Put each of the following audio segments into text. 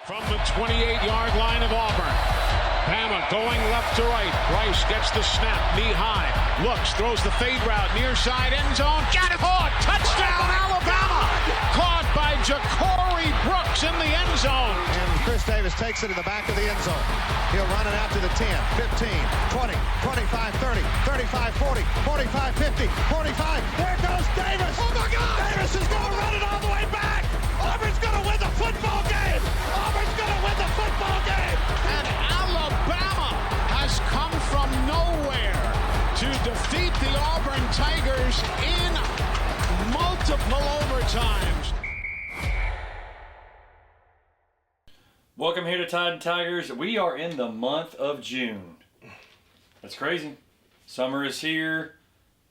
From the 28-yard line of Auburn. Bama going left to right. Bryce gets the snap, knee high. Looks, throws the fade route, near side end zone. Got it! Caught! Touchdown, Alabama! Caught by Ja'Cory Brooks in the end zone. And Chris Davis takes it to the back of the end zone. He'll run it out to the 10, 15, 20, 25, 30, 35, 40, 45, 50, 45. There goes Davis! Oh my God! Davis is going to run it all the way back! Auburn's going to win the football game! Auburn's going to win the football game! And Alabama has come from nowhere to defeat the Auburn Tigers in multiple overtimes. Welcome here to Tide and Tigers. We are in the month of June. That's crazy. Summer is here.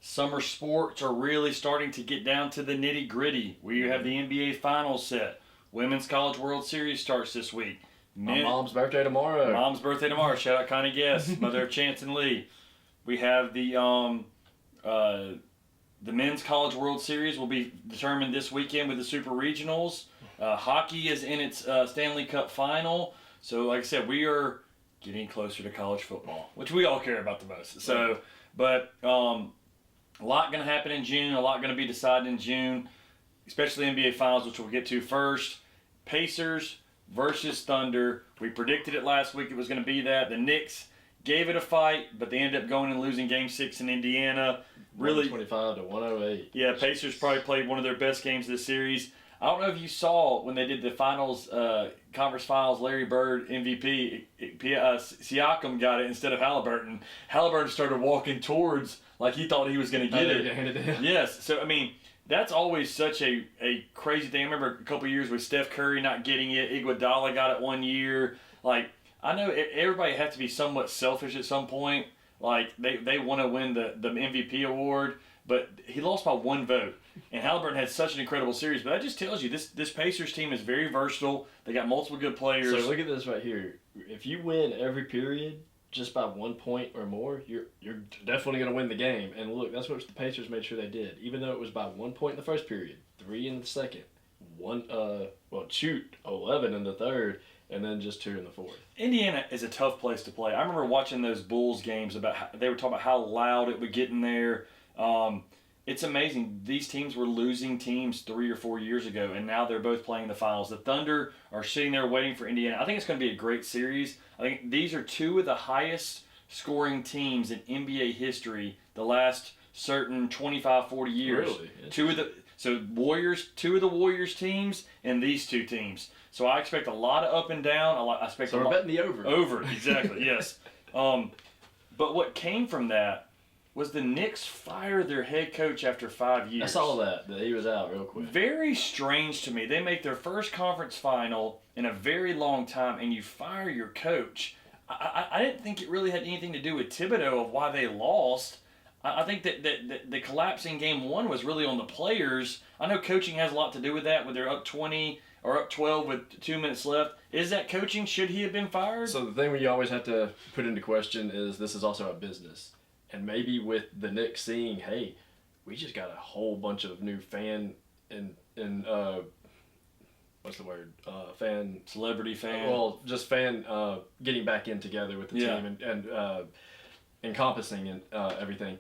Summer sports are really starting to get down to the nitty-gritty. We have the NBA Finals set. Women's College World Series starts this week. My mom's birthday tomorrow. Mom's birthday tomorrow. Shout out Connie Guess, mother of Chance and Lee. We have the Men's College World Series will be determined this weekend with the Super Regionals. Hockey is in its Stanley Cup final. So, like I said, we are getting closer to college football, which we all care about the most. So, but a lot going to happen in June. A lot going to be decided in June, especially NBA Finals, which we'll get to first. Pacers versus Thunder. We predicted it last week. It was going to be that. The Knicks gave it a fight, but they ended up going and losing Game 6 in Indiana. Really, 125 to 108. Yeah, Pacers probably played one of their best games of the series. I don't know if you saw when they did the finals, conference finals, Larry Bird MVP, Siakam got it instead of Halliburton. Halliburton started walking towards like he thought he was going to get it. Handed to him. Yes, so I mean, that's always such a crazy thing. I remember a couple of years with Steph Curry not getting it. Iguodala got it one year. Like, I know everybody has to be somewhat selfish at some point. Like, they want to win the MVP award, but he lost by one vote. And Halliburton had such an incredible series. But that just tells you this Pacers team is very versatile. They got multiple good players. So look at this right here. If you win every period just by 1 point or more, you're definitely going to win the game. And look, that's what the Pacers made sure they did. Even though it was by 1 point in the first period, 3 in the second, 11 in the third, and then just 2 in the fourth. Indiana is a tough place to play. I remember watching those Bulls games about how, they were talking about how loud it would get in there. It's amazing. These teams were losing teams 3 or 4 years ago, and now they're both playing the finals. The Thunder are sitting there waiting for Indiana. I think it's going to be a great series. I think these are two of the highest scoring teams in NBA history the last certain 25, 40 years. Really? Two of the Warriors teams and these two teams. So I expect a lot of up and down. So we're betting the over. Over, exactly, yes. But what came from that was the Knicks fired their head coach after 5 years. I saw that he was out real quick. Very strange to me. They make their first conference final in a very long time, and you fire your coach. I didn't think it really had anything to do with Thibodeau of why they lost. I think that the collapse in Game 1 was really on the players. I know coaching has a lot to do with that, when they're up 20 or up 12 with 2 minutes left. Is that coaching? Should he have been fired? So the thing we always have to put into question is this is also a business. And maybe with the Knicks seeing, hey, we just got a whole bunch of new fan what's the word? Celebrity fan. Well, just fan getting back in together with the team and encompassing and everything.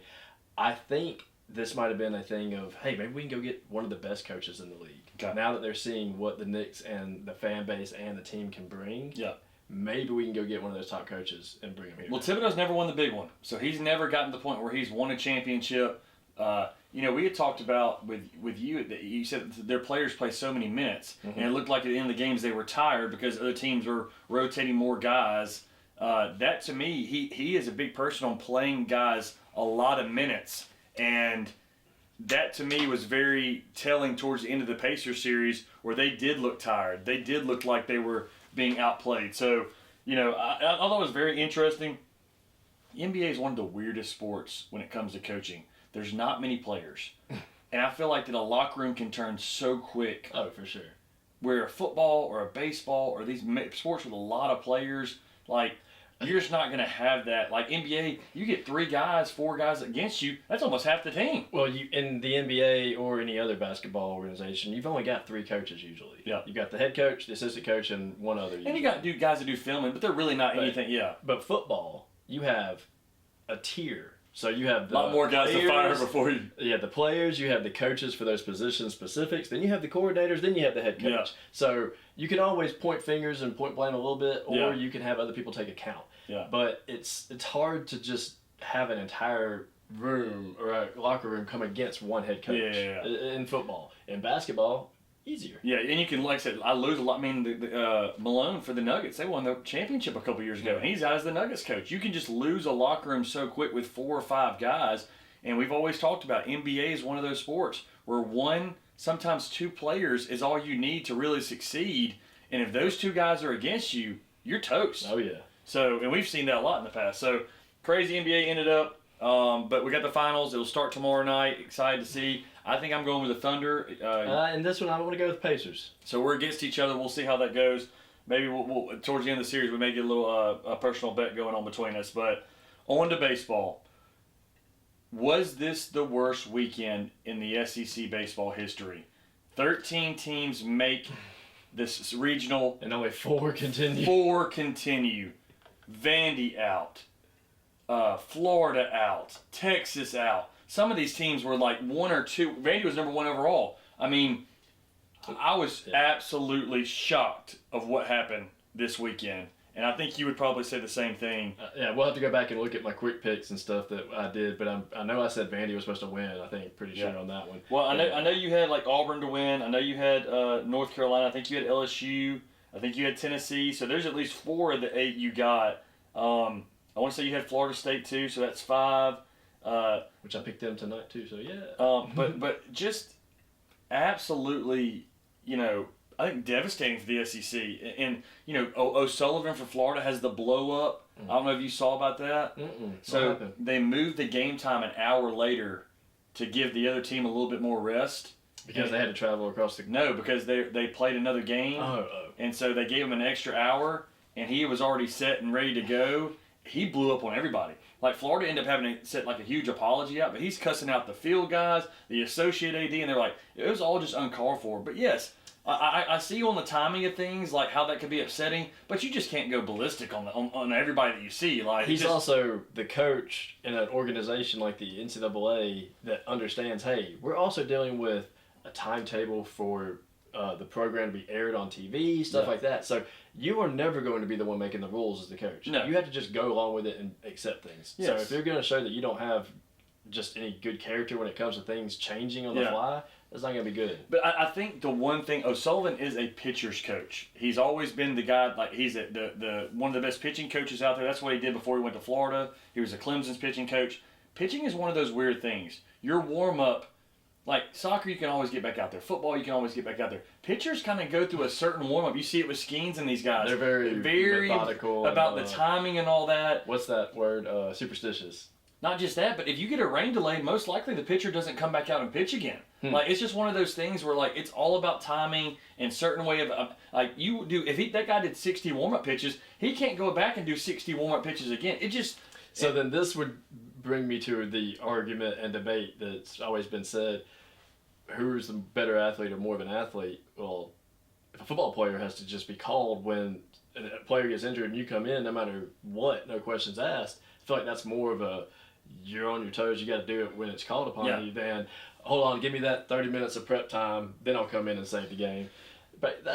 I think this might have been a thing of, hey, maybe we can go get one of the best coaches in the league. Okay. Now that they're seeing what the Knicks and the fan base and the team can bring. Yeah. Maybe we can go get one of those top coaches and bring him here. Well, Thibodeau's never won the big one, so he's never gotten to the point where he's won a championship. We had talked about with you that you said that their players play so many minutes, and it looked like at the end of the games they were tired because other teams were rotating more guys. That to me, he is a big person on playing guys a lot of minutes, and that to me was very telling towards the end of the Pacers series where they did look tired. They did look like they were being outplayed. So, I thought it was very interesting. The NBA is one of the weirdest sports when it comes to coaching. There's not many players. And I feel like that a locker room can turn so quick. Oh, for sure. Where a football or a baseball or these sports with a lot of players, like You're just not going to have that. Like NBA, you get 3 guys, 4 guys against you. That's almost half the team. Well, in the NBA or any other basketball organization, you've only got 3 coaches usually. Yeah. You got the head coach, the assistant coach, and one other. And you got guys that do filming, but they're really not anything. Yeah. But football, you have a tier. So you have the A lot more guys to fire before you. Yeah, the players, you have the coaches for those position specifics, then you have the coordinators, then you have the head coach. Yeah. So you can always point fingers and point blame a little bit, or Yeah. you can have other people take account. Yeah. But it's hard to just have an entire room or a locker room come against one head coach in football. In basketball, easier. Yeah, and you can, like I said, I lose a lot. I mean, the Malone for the Nuggets, they won the championship a couple years ago, and he's out as the Nuggets coach. You can just lose a locker room so quick with 4 or 5 guys, and we've always talked about NBA is one of those sports where 1, sometimes 2 players is all you need to really succeed, and if those 2 guys are against you, you're toast. Oh, yeah. So, and we've seen that a lot in the past. So, crazy NBA ended up, but we got the finals. It'll start tomorrow night. Excited to see. I think I'm going with the Thunder. And this one, I want to go with Pacers. So we're against each other. We'll see how that goes. Maybe we'll towards the end of the series we may get a little a personal bet going on between us. But on to baseball. Was this the worst weekend in the SEC baseball history? 13 teams make this regional. And only 4 continue. 4 continue. Vandy out. Florida out. Texas out. Some of these teams were like 1 or 2. Vandy was number 1 overall. I mean, I was absolutely shocked of what happened this weekend. And I think you would probably say the same thing. Yeah, we'll have to go back and look at my quick picks and stuff that I did. But I know I said Vandy was supposed to win. I think pretty sure on that one. Well, I know you had like Auburn to win. I know you had North Carolina. I think you had LSU. I think you had Tennessee. So there's at least 4 of the 8 you got. I want to say you had Florida State too. So that's 5. Which I picked them tonight too, so yeah. But just absolutely, I think devastating for the SEC. And O'Sullivan for Florida has the blow up. I don't know if you saw about that. So they moved the game time an hour later to give the other team a little bit more rest. Because they had to travel across the... No, because they played another game. And so they gave him an extra hour, and he was already set and ready to go. He blew up on everybody. Like, Florida ended up having to set, like, a huge apology out, but he's cussing out the field guys, the associate AD, and they're like, it was all just uncalled for. But, yes, I see on the timing of things, like, how that could be upsetting, but you just can't go ballistic on everybody that you see. Like, he's also the coach in an organization like the NCAA that understands, hey, we're also dealing with a timetable for the program to be aired on TV, stuff like that. So you are never going to be the one making the rules as the coach. No. You have to just go along with it and accept things. Yes. So if you're going to show that you don't have just any good character when it comes to things changing on the fly, that's not going to be good. But I think the one thing, O'Sullivan is a pitcher's coach. He's always been the guy, like he's the one of the best pitching coaches out there. That's what he did before he went to Florida. He was a Clemson's pitching coach. Pitching is one of those weird things. Your warm-up, like soccer, you can always get back out there. Football, you can always get back out there. Pitchers kind of go through a certain warm-up. You see it with Skeens and these guys. They're very methodical about the timing and all that. What's that word? Superstitious. Not just that, but if you get a rain delay, most likely the pitcher doesn't come back out and pitch again. Like, it's just one of those things where, like, it's all about timing and certain way of, like, you do, if that guy did 60 warm-up pitches, he can't go back and do 60 warm-up pitches again. It just... So then this would bring me to the argument and debate that's always been said, who's the better athlete or more of an athlete? Well, if a football player has to just be called when a player gets injured and you come in, no matter what, no questions asked, I feel like that's more of a, you're on your toes, you got to do it when it's called upon you, than, hold on, give me that 30 minutes of prep time, then I'll come in and save the game. But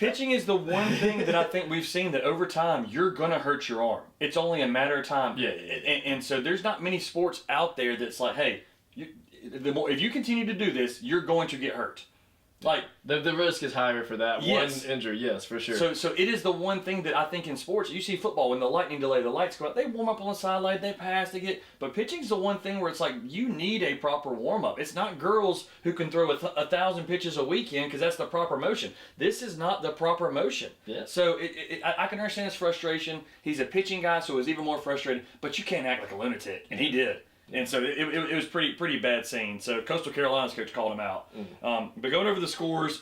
pitching is the one thing that I think we've seen that over time you're gonna hurt your arm. It's only a matter of time. Yeah. And so there's not many sports out there that's like, hey, if you continue to do this, you're going to get hurt. Like the risk is higher for that one injury, yes, for sure. So it is the one thing that I think in sports, you see football, when the lightning delay, the lights go out, they warm up on the sideline, they pass, they get, but pitching's the one thing where it's like, you need a proper warm-up. It's not girls who can throw 1,000 pitches a weekend because that's the proper motion. This is not the proper motion. Yeah. So I can understand his frustration. He's a pitching guy, so it was even more frustrating, but you can't act like a lunatic, and he did. And so it was pretty bad scene. So Coastal Carolina's coach called him out. But going over the scores,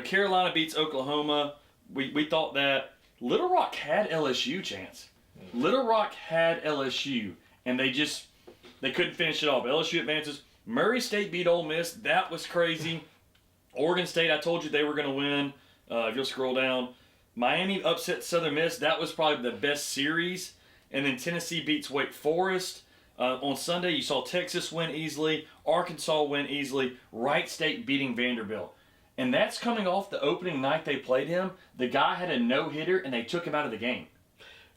Carolina beats Oklahoma. We thought that. Little Rock had LSU, Chance. Little Rock had LSU, and they couldn't finish it off. LSU advances. Murray State beat Ole Miss. That was crazy. Oregon State, I told you they were going to win. If you'll scroll down. Miami upset Southern Miss. That was probably the best series. And then Tennessee beats Wake Forest. On Sunday, you saw Texas win easily. Arkansas win easily. Wright State beating Vanderbilt. And that's coming off the opening night they played him. The guy had a no-hitter, and they took him out of the game.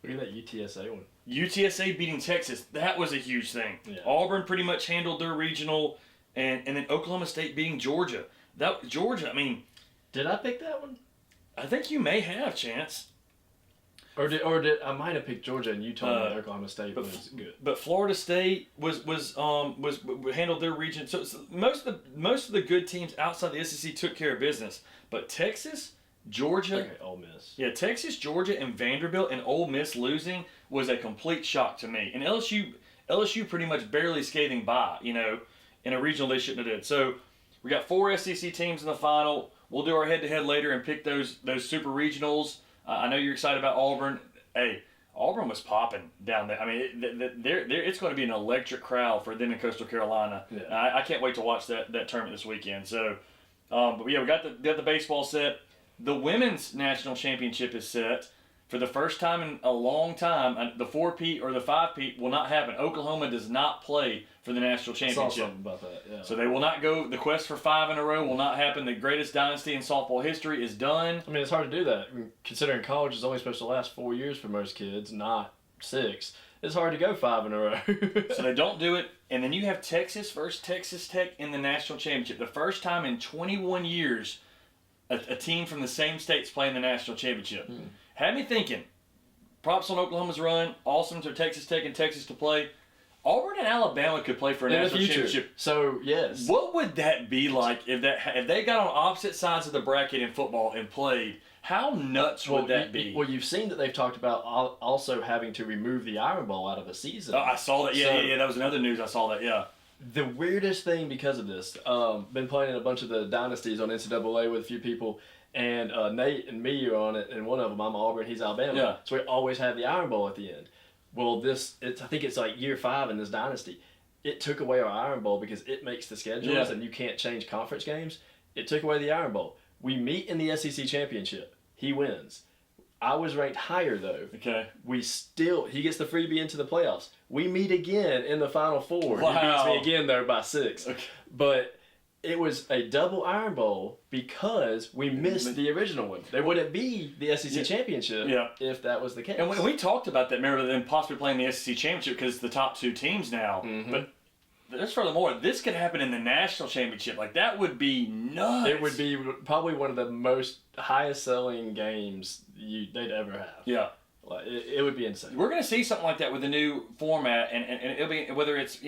Look at that UTSA one. UTSA beating Texas. That was a huge thing. Yeah. Auburn pretty much handled their regional. And then Oklahoma State beating Georgia. Georgia, I mean... Did I pick that one? I think you may have, Chance. Or did I might have picked Georgia and you told me Oklahoma State was good. But Florida State was handled their region. So most of the good teams outside the SEC took care of business. But Texas, Georgia, Okay, Ole Miss. yeah, Texas, Georgia, and Vanderbilt and Ole Miss losing was a complete shock to me. And LSU pretty much barely skating by, in a regional they shouldn't have did. So we got 4 SEC teams in the final. We'll do our head-to-head later and pick those super regionals. I know you're excited about Auburn. Hey, Auburn was popping down there. I mean, it's going to be an electric crowd for them in Coastal Carolina. Yeah. I can't wait to watch that tournament this weekend. So, but yeah, we got the baseball set. The women's national championship is set. For the first time in a long time, the 4-peat or the 5-peat will not happen. Oklahoma does not play for the national I saw championship. something about that, yeah. So they will not go. The quest for 5 in a row will not happen. The greatest dynasty in softball history is done. I mean, it's hard to do that. I mean, considering college is only supposed to last 4 years for most kids, not 6. It's hard to go 5 in a row. So they don't do it. And then you have Texas versus Texas Tech in the national championship. The first time in 21 years a team from the same state's playing the national championship. Had me thinking, props on Oklahoma's run. Awesome to Texas Tech and Texas to play. Auburn and Alabama could play for a in the national future. championship. So, yes. What would that be like if they got on opposite sides of the bracket in football and played? How nuts would that be? Well, you've seen that they've talked about also having to remove the Iron Bowl out of a season. Oh, I saw that. Yeah. That was another news. I saw that. Yeah. The weirdest thing because of this, been playing in a bunch of the dynasties on NCAA with a few people, and Nate and me are on it, and one of them, I'm Auburn, he's Alabama. Yeah. So we always have the Iron Bowl at the end. Well, I think it's like year 5 in this dynasty. It took away our Iron Bowl because it makes the schedules and you can't change conference games. It took away the Iron Bowl. We meet in the SEC championship. He wins. I was ranked higher though. Okay. He gets the freebie into the playoffs. We meet again in the Final Four. Wow. He beats me again though by 6. Okay. But it was a double Iron Bowl because we missed the original one. There wouldn't be the SEC championship if that was the case. And we talked about that, remember, them possibly playing the SEC championship because it's the top 2 teams now. Mm-hmm. But just furthermore, this could happen in the national championship. Like, that would be nuts. It would be probably one of the most highest selling games they'd ever have. Yeah. Like, it would be insane. We're going to see something like that with the new format, and it'll be, whether it's,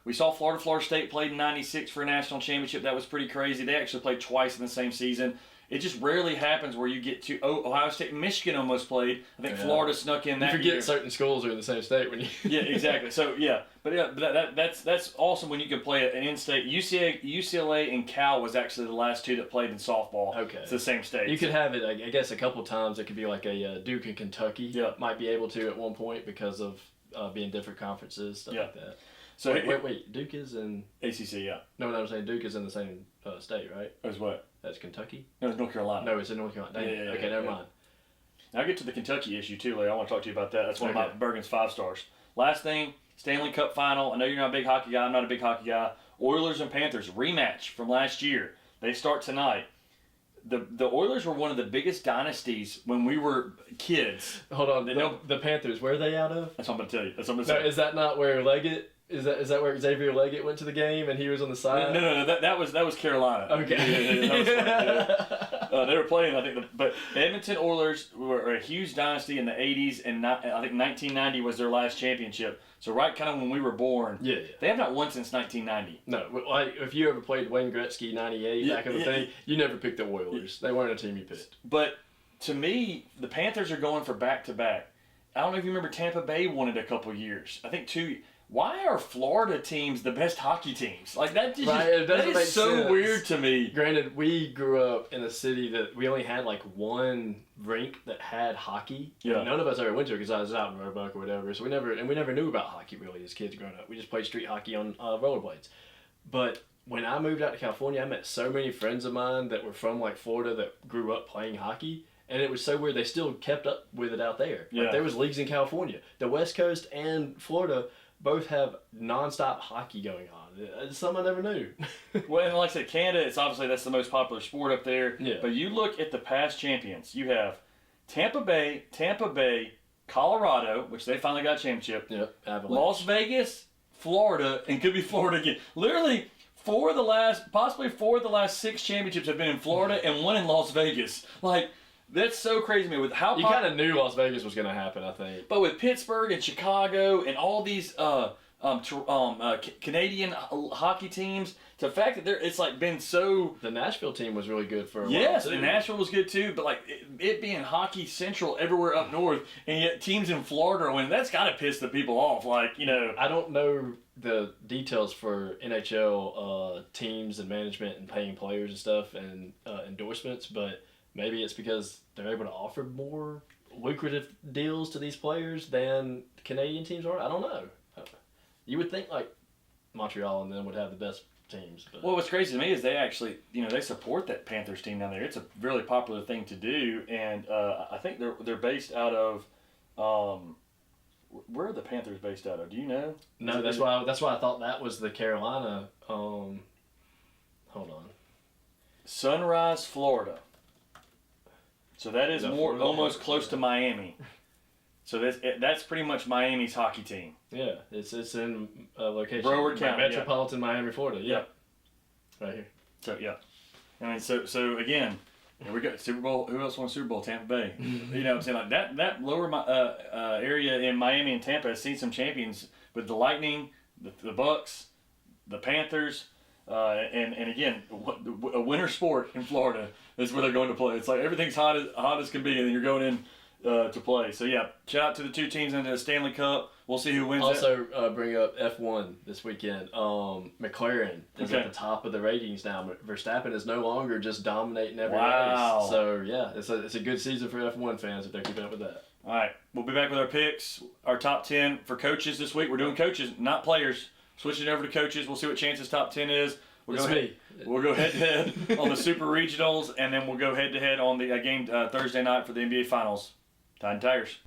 we saw Florida State played in 96 for a national championship. That was pretty crazy. They actually played twice in the same season. It just rarely happens where you get to, Ohio State and Michigan almost played. I think Florida snuck in that You forget year. certain schools are in the same state when you... Yeah, exactly. So, that's awesome when you can play an in-state. UCLA and Cal was actually the last 2 that played in softball. Okay. It's the same state. You could have it, I guess, a couple times. It could be like a Duke and Kentucky. Yeah. Might be able to at one point because of being different conferences, stuff like that. So Wait. Duke is in... ACC, yeah. No, I'm saying Duke is in the same state, right? As what? That's Kentucky? No, it's North Carolina. No, it's in North Carolina. Dang. Yeah, Okay, never mind. Now, I'll get to the Kentucky issue, too, later. I want to talk to you about that. That's one of my Okay. Burgin's 5 stars. Last thing, Stanley Cup final. I know you're not a big hockey guy. I'm not a big hockey guy. Oilers and Panthers, rematch from last year. They start tonight. The Oilers were one of the biggest dynasties when we were kids. Hold on. The Panthers, where are they out of? That's what I'm going to tell you. That's what I'm going to say. Is that not where Leggett... Is that where Xavier Leggett went to the game and he was on the side? No. That was Carolina. Okay. That was they were playing, I think, but the Edmonton Oilers were a huge dynasty in the 80s, and I think 1990 was their last championship. So right kind of when we were born. Yeah. They have not won since 1990. No, like if you ever played Wayne Gretzky 98 back in the thing, you never picked the Oilers. They weren't a team you picked. But to me, the Panthers are going for back-to-back. I don't know if you remember Tampa Bay won it a couple years. I think 2. why are Florida teams the best hockey teams? Like that just Right, it doesn't that make is so sense. weird to me. Granted, we grew up in a city that we only had like one rink that had hockey. Yeah. None of us ever went to it because I was out in Roebuck or whatever. So we never knew about hockey really as kids growing up. We just played street hockey on rollerblades. But when I moved out to California, I met so many friends of mine that were from like Florida that grew up playing hockey. And it was so weird. They still kept up with it out there. Yeah. Like there was leagues in California. The West Coast and Florida both have nonstop hockey going on. It's something I never knew. Well, and like I said, Canada, it's obviously that's the most popular sport up there. Yeah. But you look at the past champions. You have Tampa Bay, Colorado, which they finally got a championship. Yep. Avalanche. Las Vegas, Florida, and could be Florida again. Literally, possibly four of the last 6 championships have been in Florida and one in Las Vegas. Like, that's so crazy to me with how You kind of knew Las Vegas was going to happen, I think. But with Pittsburgh and Chicago and all these Canadian hockey teams, the fact that it's like been so. The Nashville team was really good for a Yes, while, too. and Nashville was good too, but like it being hockey central everywhere up north, and yet teams in Florida are winning, that's got to piss the people off. Like, you know. I don't know the details for NHL teams and management and paying players and stuff and endorsements, but maybe it's because they're able to offer more lucrative deals to these players than Canadian teams are. I don't know. You would think like Montreal and them would have the best teams. But. Well, what's crazy to me is they actually, they support that Panthers team down there. It's a really popular thing to do, and I think they're based out of. Where are the Panthers based out of? Do you know? No, that's why I thought that was the Carolina. Hold on. Sunrise, Florida. So that is more Florida? almost close to Miami. So that's pretty much Miami's hockey team. Yeah, it's in location. Broward County, Metropolitan Miami, Florida. Yeah. Right here. So yeah, I mean, so again, here we go. Super Bowl. Who else won Super Bowl? Tampa Bay. You know what I'm saying? Like that lower area in Miami and Tampa has seen some champions with the Lightning, the Bucks, the Panthers, and again, a winter sport in Florida is where they're going to play. It's like everything's hot as can be, and then you're going in to play. So yeah, shout out to the 2 teams into the Stanley Cup. We'll see who wins. Also, bring up F1 this weekend. McLaren is at the top of the ratings now. Verstappen is no longer just dominating every race. So yeah, it's a good season for F1 fans if they're keeping up with that. All right, we'll be back with our picks, our top 10 for coaches this week. We're doing coaches, not players. Switching over to coaches. We'll see what Chance's top 10 is. We'll go head-to-head on the Super Regionals, and then we'll go head-to-head on the game Thursday night for the NBA Finals. Tide and Tigers.